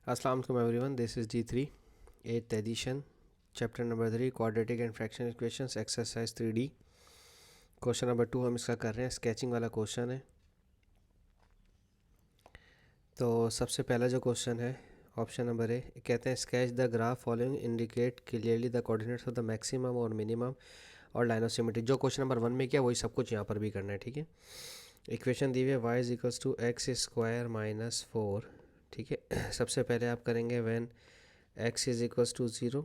Assalamu alaikum everyone, this is D3, 8th edition, chapter number 3, quadratic and fractional equations, exercise 3D. Question number 2 हम इसका कर रहे हैं, sketching वाला question है। तो सबसे पहला जो क्वेश्चन है ऑप्शन नंबर ए, कहते हैं sketch the graph following indicate clearly the coordinates of the maximum और मिनिमम और लाइन ऑफ सिमेट्री। जो क्वेश्चन नंबर 1 में किया वही सब कुछ यहाँ पर भी करना है, ठीक है। इक्वेशन दी हुई है y is equals to x square minus 4, ठीक है। सबसे पहले आप करेंगे when x is equals to 0,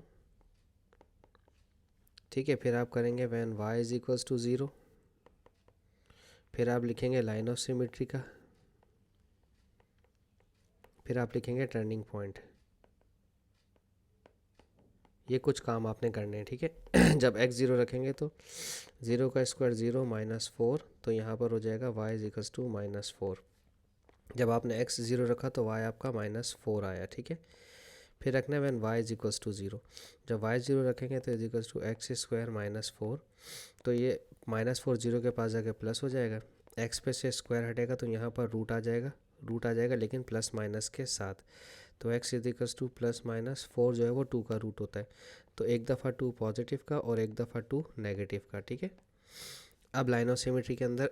ठीक है। फिर आप करेंगे when y is equals to 0, फिर आप लिखेंगे लाइन ऑफ सिमेट्री का, फिर आप लिखेंगे टर्निंग पॉइंट। ये कुछ काम आपने करने हैं, ठीक है। जब x 0 रखेंगे तो 0 का स्क्वायर 0 माइनस 4, तो यहाँ पर हो जाएगा y is equals to minus 4। जब आपने x 0 रखा तो y आपका माइनस 4 आया, ठीक है। फिर रखना है when y is equals to 0, जब y 0 रखेंगे तो is equals to x square minus 4, तो ये माइनस 4 0 के पास जाके प्लस हो जाएगा। x पे से स्क्वायर हटेगा तो यहाँ पर रूट आ जाएगा लेकिन प्लस माइनस के साथ। तो x is equals two plus minus 4 जो है वो 2 का रूट होता है, तो एक दफ़ा 2 पॉजिटिव का और एक दफ़ा 2 नेगेटिव का, ठीक है। अब लाइन ऑफ सिमेट्री के अंदर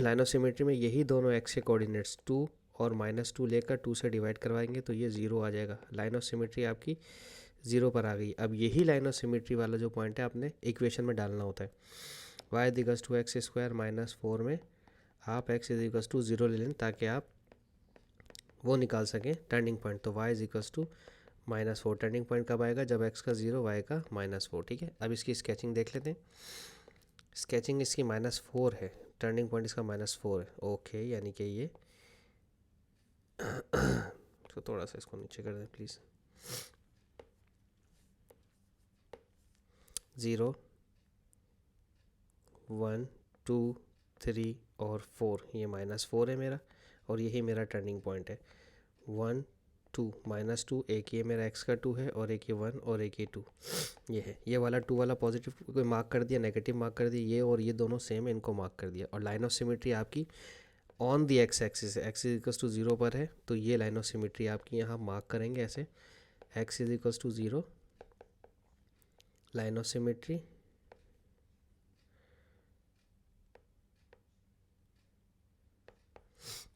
लाइन ऑफ सिमेट्री में यही दोनों x के कोऑर्डिनेट्स 2 और माइनस 2 लेकर 2 से डिवाइड करवाएंगे तो ये 0 आ जाएगा। लाइन ऑफ सिमेट्री आपकी 0 पर आ गई। अब यही लाइन ऑफ सिमेट्री वाला जो पॉइंट है आपने इक्वेशन में डालना होता है। y is equals to x square minus 4 में आप x इज इक्वल्स टू 0 ले लें ताकि आप वो निकाल सकें टर्निंग पॉइंट। तो y is equals to minus 4, turning point कब आएगा जब x का 0 y का माइनस 4, ठीक है। अब इसकी स्केचिंग देख लेते हैं। स्केचिंग इसकी माइनस 4 है, टर्निंग पॉइंट इसका माइनस 4 है, ओके। यानी कि ये तो थोड़ा सा इसको नीचे कर दें प्लीज़। 0 1 2 3 और 4, ये माइनस 4 है मेरा और यही मेरा टर्निंग पॉइंट है। 1 2 माइनस 2, एक ये मेरा x का 2 है और एक ये 1 और एक ये 2, ये है। ये वाला 2 वाला पॉजिटिव को मार्क कर दिया, नेगेटिव मार्क कर दिया, ये और ये दोनों सेम है, इनको मार्क कर दिया। और लाइन ऑफ सिमेट्री आपकी ऑन दी एक्स एक्सिस है, एक्स इज इक्वल्स टू 0 पर है, तो ये लाइन ऑफ सिमेट्री आपकी यहाँ मार्क करेंगे ऐसे, x is equals to 0, line of symmetry,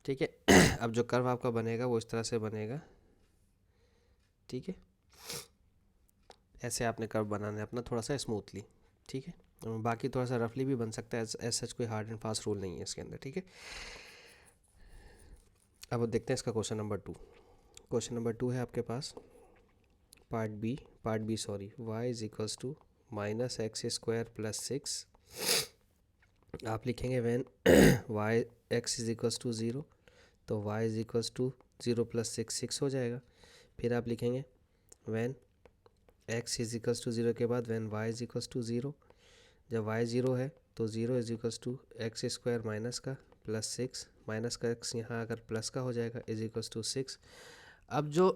ठीक है। अब जो कर्व आपका बनेगा वो इस तरह से बनेगा, ठीक है। ऐसे आपने कर्व बनाना है अपना थोड़ा सा स्मूथली, ठीक है। बाकी थोड़ा सा रफली भी बन सकता है, ऐसा सच कोई हार्ड एंड फास्ट रूल नहीं है इसके अंदर, ठीक है। अब देखते हैं इसका क्वेश्चन नंबर 2। क्वेश्चन नंबर 2 है आपके पास part B sorry, y is equals to minus x square plus 6। आप लिखेंगे when y x is equals to 0, तो y is equals to 0 plus 6 हो जाएगा। फिर आप लिखेंगे when x is equals to 0 के बाद when y is equals to 0, जब y 0 है तो 0 is equals to x square minus का प्लस 6, माइनस का x यहाँ अगर प्लस का हो जाएगा इज इक्वल्स टू 6। अब जो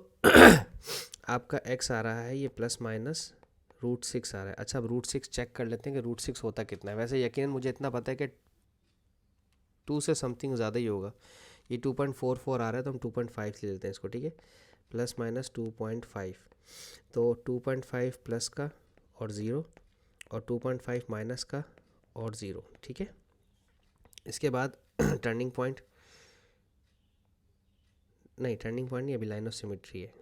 आपका x आ रहा है ये प्लस माइनस रूट 6 आ रहा है। अच्छा, अब रूट 6 चेक कर लेते हैं कि रूट 6 होता कितना है। वैसे यकीनन मुझे इतना पता है कि 2 से समथिंग ज़्यादा ही होगा। ये 2.44 आ रहा है तो हम 2.5 ले लेते हैं इसको, ठीक है। प्लस माइनस 2.5, तो 2.5 प्लस का और 0 और 2.5 माइनस का और 0, ठीक है। इसके बाद टर्निंग पॉइंट नहीं, टर्निंग पॉइंट नहीं, अभी लाइन ऑफ सिमेट्री है।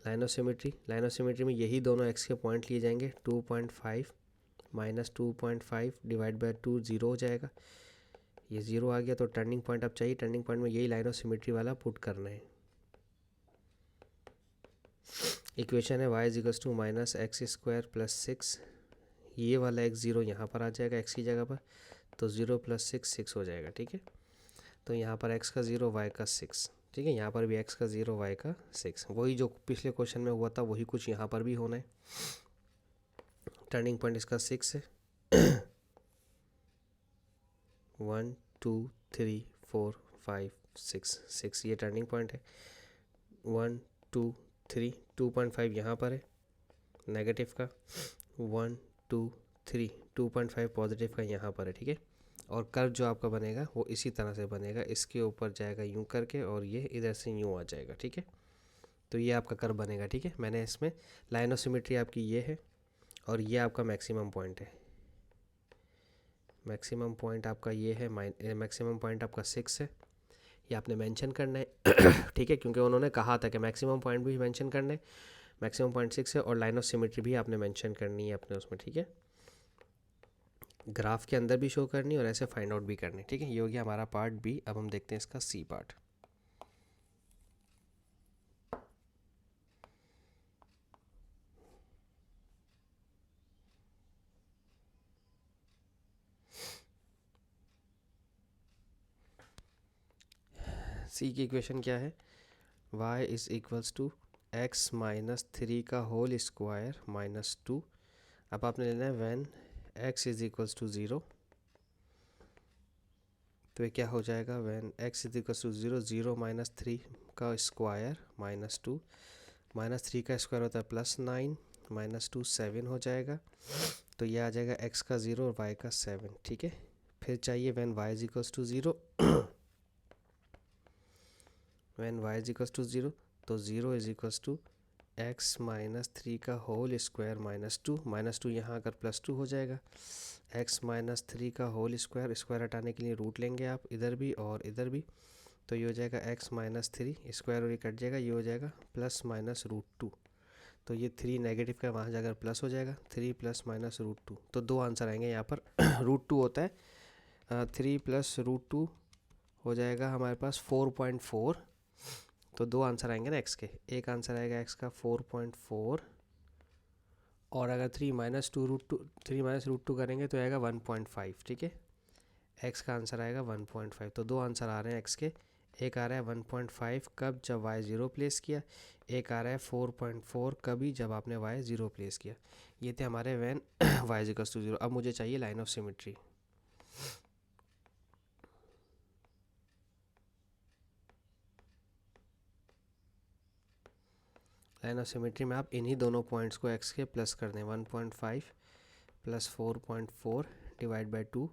लाइन ऑफ सिमेट्री में यही दोनों x के पॉइंट लिए जाएंगे। 2.5 माइनस 2.5 डिवाइड बाय 2 0 हो जाएगा, ये 0 आ गया। तो टर्निंग पॉइंट अब चाहिए, टर्निंग पॉइंट में यही लाइन ऑफ सिमेट्री वाला पुट करना है। इक्वेशन है y is equals to minus x square plus 6, ये वाला x 0 यहाँ पर आ जाएगा x की जगह पर, तो 0 प्लस 6 हो जाएगा, ठीक है। तो यहाँ पर x का 0 y का 6, ठीक है। यहाँ पर भी x का 0 y का 6, वही जो पिछले क्वेश्चन में हुआ था वही कुछ यहाँ पर भी होना है। टर्निंग पॉइंट इसका 6 है। 1 2 3 4 5 6 ये टर्निंग पॉइंट है। 1 2 3 2.5 यहाँ पर है नेगेटिव का, 1 2 3 2.5 पॉजिटिव का यहाँ पर है, ठीक है। और कर्व जो आपका बनेगा वो इसी तरह से बनेगा, इसके ऊपर जाएगा यूं करके और ये इधर से यूं आ जाएगा, ठीक है। तो ये आपका कर्व बनेगा, ठीक है। मैंने इसमें लाइन ऑफ सिमेट्री आपकी ये है और ये आपका मैक्सिमम पॉइंट है। मैक्सिमम पॉइंट आपका ये है, मैक्सिमम पॉइंट आपका 6 है, ये आपने मेंशन करना है ठीक है, क्योंकि उन्होंने कहा था कि मैक्सिमम पॉइंट भी मेंशन करना है। मैक्सिमम पॉइंट 6 है और लाइन ऑफ सिमेट्री भी आपने मेंशन करनी है अपने उसमें, ठीक है। ग्राफ के अंदर भी शो करनी है और ऐसे फाइंड आउट भी करनी है, ठीक है। ये हो गया हमारा पार्ट बी। अब हम देखते हैं इसका सी पार्ट। सी की इक्वेशन क्या है, y is equals to x minus 3 का होल स्क्वायर माइनस 2। अब आपने लेना है when x is equals to 0, तो ये क्या हो जाएगा, when x is equals to 0, 0 minus 3 का स्क्वायर माइनस 2, माइनस 3 का स्क्वायर होता है +9, माइनस 2 7 हो जाएगा। तो ये आ जाएगा x का 0 और y का 7, ठीक है। फिर चाहिए when y is equals to 0 when y is equals to 0, तो 0 is equals to x minus 3 का होल स्क्वायर माइनस 2, माइनस 2 यहाँ अगर +2 हो जाएगा। x माइनस 3 का होल स्क्वायर, स्क्वायर हटाने के लिए रूट लेंगे आप इधर भी और इधर भी, तो ये हो जाएगा x माइनस 3 स्क्वायर और ये कट जाएगा, ये हो जाएगा प्लस माइनस √2। तो ये 3 नेगेटिव का वहाँ जाकर प्लस हो जाएगा, 3 प्लस माइनस √2। तो दो आंसर आएंगे यहाँ पर √2 होता है 3 प्लस √2 हो जाएगा हमारे पास 4.4। तो दो आंसर आएंगे ना एक्स के, एक आंसर आएगा एक्स का 4.4 और अगर 3 माइनस √2 करेंगे तो आएगा 1.5, ठीक है। एक्स का आंसर आएगा 1.5। तो दो आंसर आ रहे हैं एक्स के, एक आ रहा है 1.5 कब, जब y 0 प्लेस किया, एक आ रहा है 4.4 कभी, जब आपने y 0 प्लेस किया। ये थे हमारे when y is equals to 0। अब मुझे चाहिए line of symmetry. Line of symmetry में आप इन्हीं दोनों पॉइंट्स को x के प्लस कर दें, 1.5 प्लस 4.4 डिवाइड बाई 2,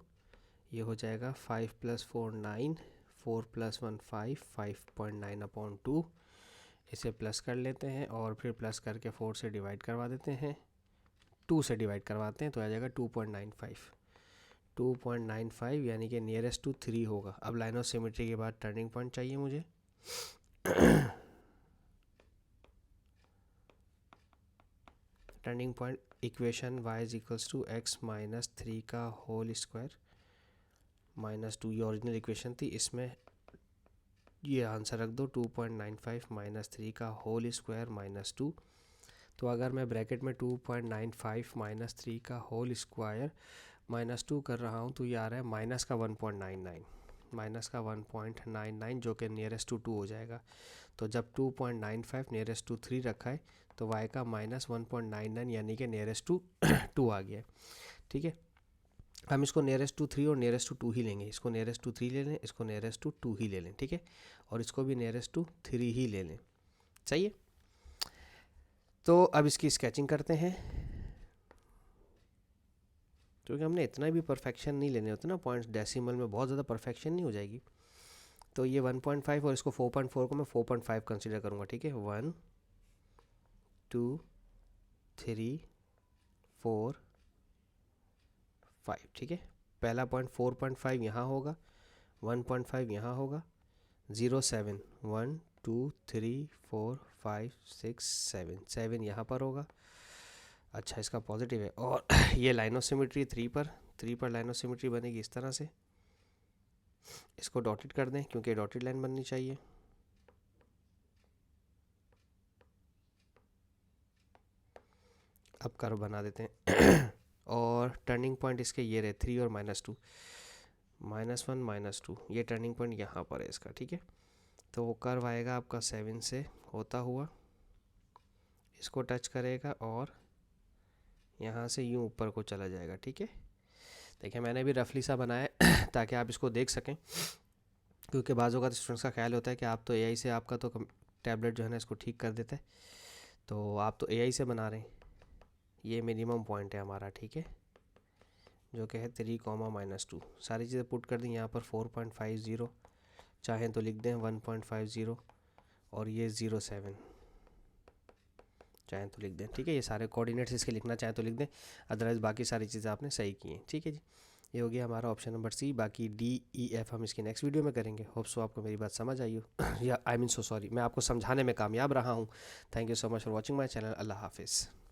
ये हो जाएगा 5 प्लस 4 9, 4 प्लस 1 5, 5.9/2। इसे प्लस कर लेते हैं और फिर प्लस करके 4 से डिवाइड करवा देते हैं, 2 से डिवाइड करवाते हैं, तो आ जाएगा 2.95। 2.95 यानी कि नियरेस्ट टू 3 होगा। अब लाइन ऑफ सिमेट्री के बाद टर्निंग पॉइंट चाहिए मुझे turning point equation y is equals to x minus 3 का होल स्क्वायर माइनस 2, ये ओरिजिनल इक्वेशन थी, इसमें ये आंसर रख दो 2.95 माइनस 3 का होल स्क्वायर माइनस 2। तो अगर मैं ब्रैकेट में 2.95 माइनस 3 का होल स्क्वायर माइनस 2 कर रहा हूँ, तो ये आ रहा है माइनस का 1.99, माइनस का 1.99 जो कि नियरेस्ट टू 2 हो जाएगा। तो जब 2.95 नियरेस्ट टू 3 रखा है तो y का माइनस 1.99 यानी कि नियरेस्ट टू 2 आ गया, ठीक है। हम इसको नियरेस्ट टू 3 और नियरेस्ट टू 2 ही लेंगे, इसको नियरेस्ट टू 3 ले लें, इसको नियरेस्ट टू 2 ही ले लें, ठीक है, और इसको भी नियरेस्ट टू 3 ही ले लें, चाहिए। तो अब इसकी स्केचिंग करते हैं, क्योंकि हमने इतना भी परफेक्शन नहीं लेने होते ना पॉइंट्स, डेसिमल में बहुत ज़्यादा परफेक्शन नहीं हो जाएगी। तो ये 1.5 और इसको 4.4 को मैं 4.5 कंसीडर करूँगा, ठीक है। 1 2 3 4 5, ठीक है। पहला पॉइंट 4.5 यहाँ होगा, 1.5 यहाँ होगा, 0 7 1 2 3 4 5 6 7 7 यहाँ पर होगा। अच्छा, इसका पॉजिटिव है। और ये लाइन ऑफ सिमेट्री 3 पर लाइन ऑफ सिमेट्री बनेगी इस तरह से, इसको डॉटेड कर दें क्योंकि डॉटेड लाइन बननी चाहिए। अब कर्व बना देते हैं और टर्निंग पॉइंट इसके ये रहे 3 और -2, -1 -2, ये टर्निंग पॉइंट यहाँ पर है इसका, ठीक है। तो वो कर्व आएगा आपका 7 से होता हुआ, इसको टच करेगा और यहाँ से यूँ ऊपर को चला जाएगा, ठीक है। देखिए मैंने भी रफली सा बनाया ताकि आप इसको देख सकें, क्योंकि बाज़ों का स्टूडेंट्स का ख्याल होता है कि आप तो एआई से, आपका तो टैबलेट जो है ना इसको ठीक कर देता है, तो आप तो एआई से बना रहे हैं। ये मिनिमम पॉइंट है हमारा, ठीक है, जो कि है 3, -2। सारी चीज़ें पुट कर दी यहाँ पर। 4.50 चाहें तो लिख दें 1.50 और ये 07 चाहें तो लिख दें, ठीक है। ये सारे कोऑर्डिनेट्स इसके लिखना चाहें तो लिख दें, अदरवाइज़ बाकी सारी चीज़ें आपने सही की हैं, ठीक है जी। ये हो गया हमारा ऑप्शन नंबर सी। बाकी डी ई एफ हम इसकी नेक्स्ट वीडियो में करेंगे। होप सो आपको मेरी बात समझ आई हो या आई मीन सो सॉरी, मैं आपको समझाने में कामयाब रहा हूँ। Thank you so much for watching my channel. अल्लाह हाफिज़।